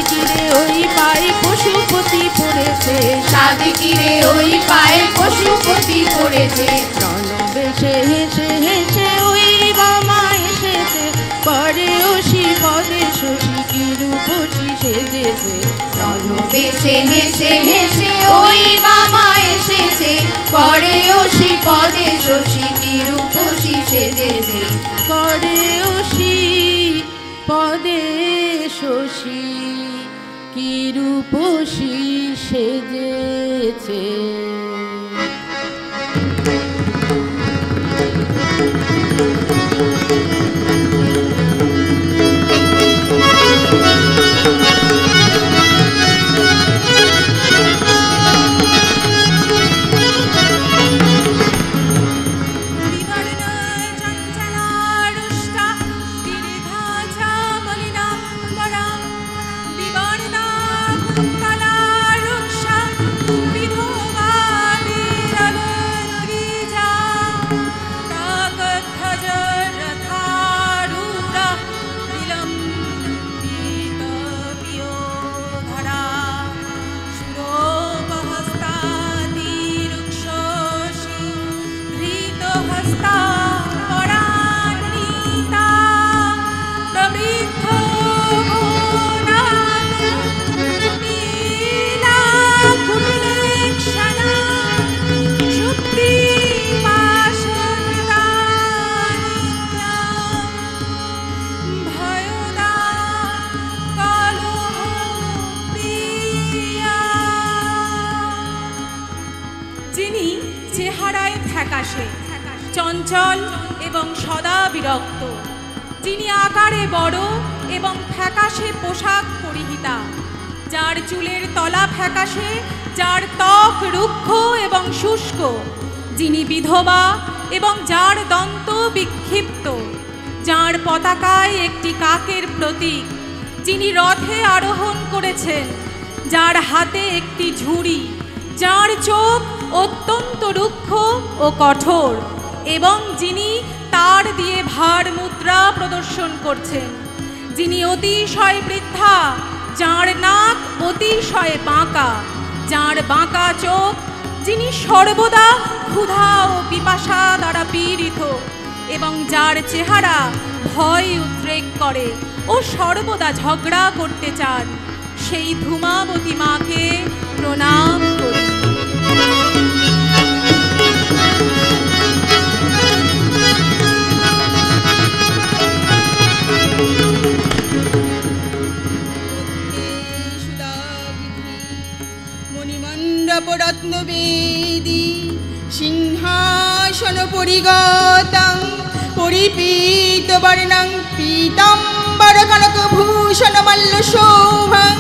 সাদিকিরে ওই পায়ে পশুপতি পড়েছে, সাদিকিরে ওই পায়ে পশুপতি পড়েছে। রণবেশে হেসে হেসে ওই বামা এসেছে, পরে ওষি পদে শশী কি রূপসী সেজেছে। রণবেশে হেসে হেসে ওই বামা এসেছে, পরে ওষি পদে শশী কি রূপসী সেজেছে। পরে ওষি পদে শশী কি রূপসী সেজেছে। চঞ্চল এবং সদা বিরক্ত, যিনি আকারে বড় এবং ফ্যাকাশে পোশাক পরিহিতা, যার চুলের তলা ফ্যাকাশে, যার ত্বক রুক্ষ এবং শুষ্ক, যিনি বিধবা এবং যার দন্ত বিক্ষিপ্ত, যার পতাকায় একটি কাকের প্রতীক, যিনি রথে আরোহণ করেছেন, যার হাতে একটি ঝুড়ি, যার চোখ অত্যন্ত রুক্ষ ও কঠোর এবং যিনি তার দিয়ে ভার মুদ্রা প্রদর্শন করছেন, যিনি অতিশয় বৃদ্ধা, যার নাক অতিশয় বাঁকা, যার বাঁকা চোখ, যিনি সর্বদা ক্ষুধা ও পিপাসা দ্বারা পীড়িত এবং যার চেহারা ভয় উদ্রেক করে ও সর্বদা ঝগড়া করতে চান, সেই ধূমাবতী মাকে প্রণাম করি। রত্নবেদী সিংহাসন পরিগতং পরিপীত বর্ণং পীতাম্বর কনক ভূষণ মল্ল শোভং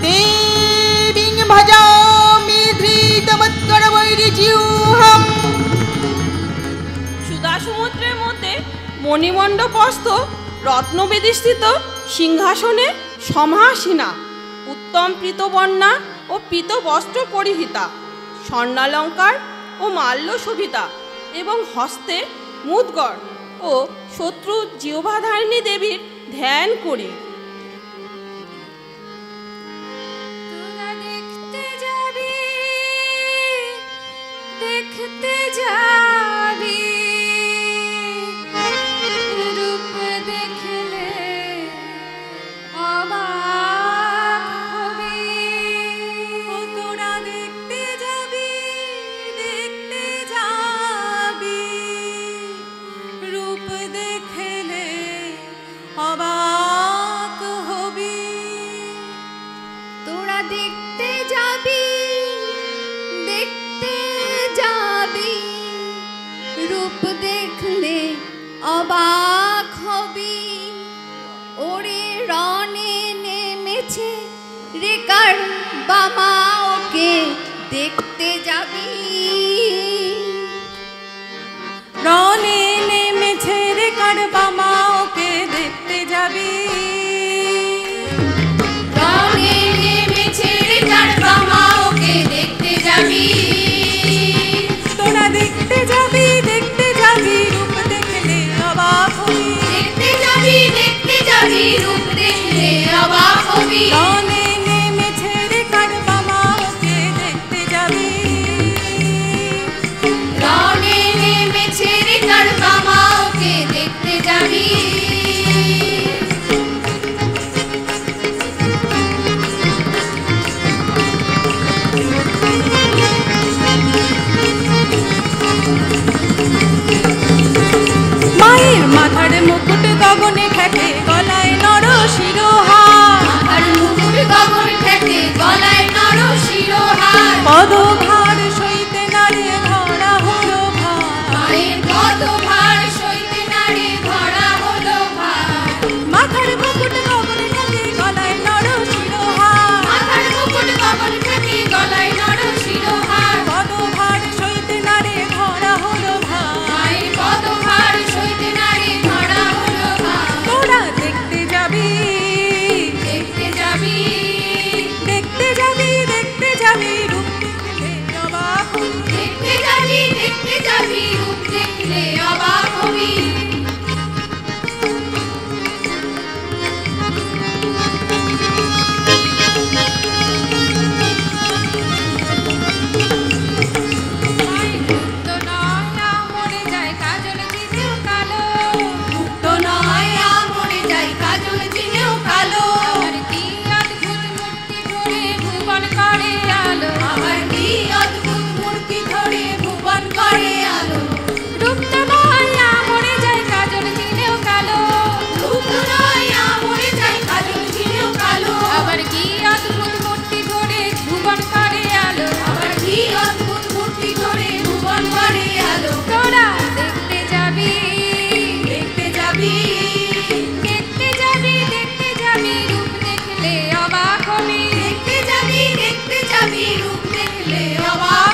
দেবীং ভজামি ধৃতমৎকর বৈরিজিহ্বম। সুধা সমুদ্রের মধ্যে মণিমণ্ডপস্থ রত্নবেদিস্থিত সিংহাসনে সমাসীনা, উত্তম পীতবর্ণা ও পীত বস্ত্র পরিহিতা, স্বর্ণালঙ্কার ও মাল্য শোভিতা এবং হস্তে মুদ্গর ও শত্রু জিহ্বাধারিণী দেবীর ধ্যান করি। দেখতে যাবি, দেখতে যাবি, রূপ দেখলে অবাক হবি। তোরা দেখতে যাবি, দেখতে যাবি, রূপ দেখলে অবাক হবি। তোরা দেখতে যাবি, দেখতে যাবি, রূপ দেখলে অবাক হবি। ওরে রণে নেমেছে রেকার বামা, ওকে দেখতে যাবি। রণে নেমেছে রেকার বামা, ওকে দেখতে যাবি। রণে নেমেছে রেকার বামা, ওকে দেখতে যাবি। তোরা দেখতে যাবি, দেখতে যাবি, রূপ দেখলে অবাক হবি। দেখতে যাবি, দেখতে যাবি, রূপ দেখলে অবাক হবি। রণে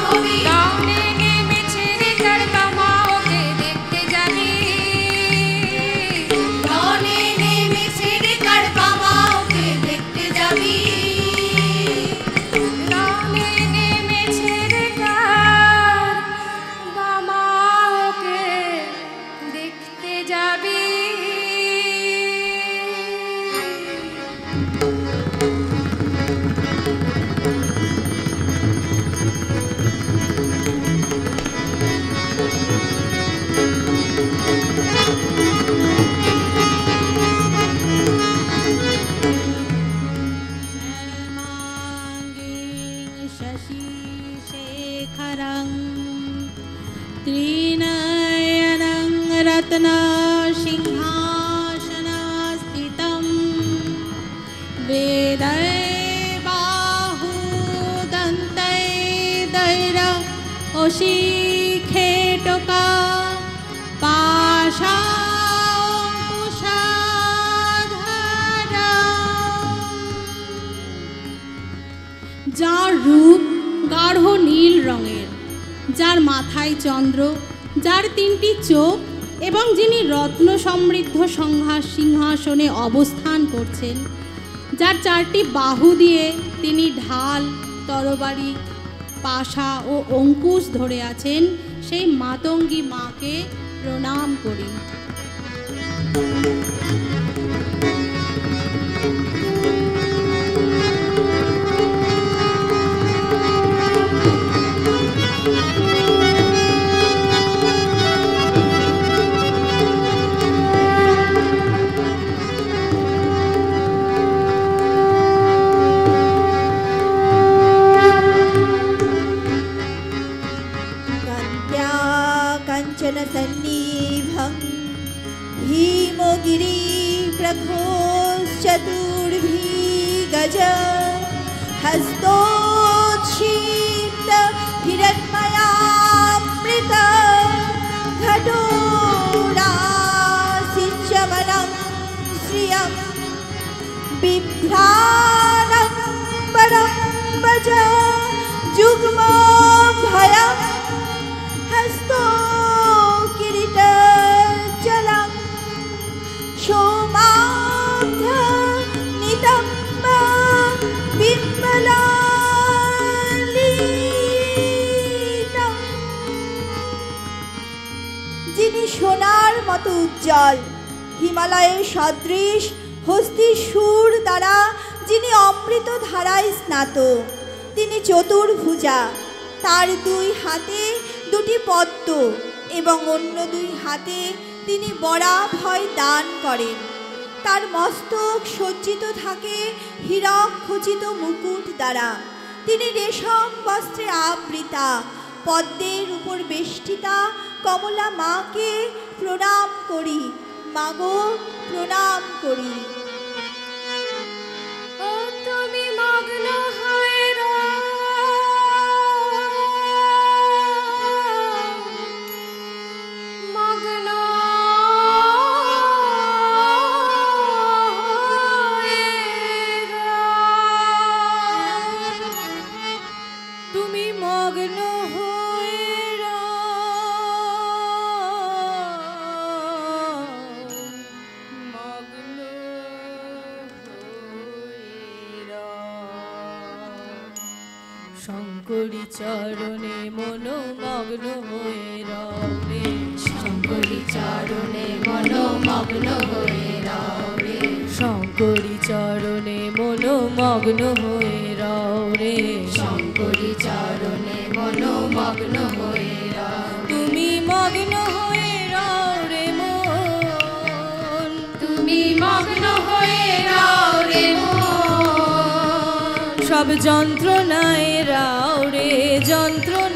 হবি গানে নেমেছে রে চড়কা মা ওকে দেখতে যাবি গানে নেমেছে রে চড়কা মা ওকে দেখতে যাবি গানে নেমেছে রে চড়কা মা ওকে দেখতে যাবি शशिशेखरं त्रिनयनं रत्नसिंहासनस्थितं वेदैर्बाहुदन्तैर्दैरशिखेटका যার রূপ গাঢ় নীল রঙের, যার মাথায় চন্দ্র, যার 3টি চোখ এবং যিনি রত্ন সমৃদ্ধ সিংহাসনে অবস্থান করছেন, যার 4টি বাহু দিয়ে তিনি ঢাল, তরবারি, পাশা ও অঙ্কুশ ধরে আছেন, সেই মাতঙ্গী মাকে প্রণাম করি। सन्निभं भीमगिरिप्रघोश्चतुर्भिगज हस्तोच्छिप्त हिरण्मयामृत घटोरासिचमनं श्रियं बिभ्राणं वरं भज जुग्मभयं हस्तो किरीटचलं सोमाब्ध नितम्ब बिम्बलालितं যিনি সোনার মতো উজ্জ্বল, হিমালয়ের সদৃশ হস্তি সুর দ্বারা যিনি অমৃত ধারায় স্নাত, তিনি চতুর্ভুজা, তার 2 হাতে 2টি পদ্ম এবং অন্য 2 হাতে তিনি বরাভয় দান করেন। তার মস্তক সজ্জিত থাকে হীরক খচিত মুকুট দ্বারা। তিনি রেশম বস্ত্রে আবৃতা, পদ্মের উপর বেষ্টিতা কমলা মাকে প্রণাম করি। মাগো প্রণাম করি। ও তুমি মগ্ন হয়ে মগ্ন তুমি মগ্ন হয়ে মগ্ন শঙ্করী চরণে মনোমগ্ন হয়ে রে, শঙ্করী চরণে মনোমগ্ন হয়ে রে, শঙ্করী চরণে মনোমগ্ন হয়ে রে, শঙ্করী চরণে মনোমগ্ন হয়ে তুমি মগ্ন হয়ে রে মন, তুমি মগ্ন হয়ে রে মন, সব যন্ত্রণায় রাও রে যন্ত্রণা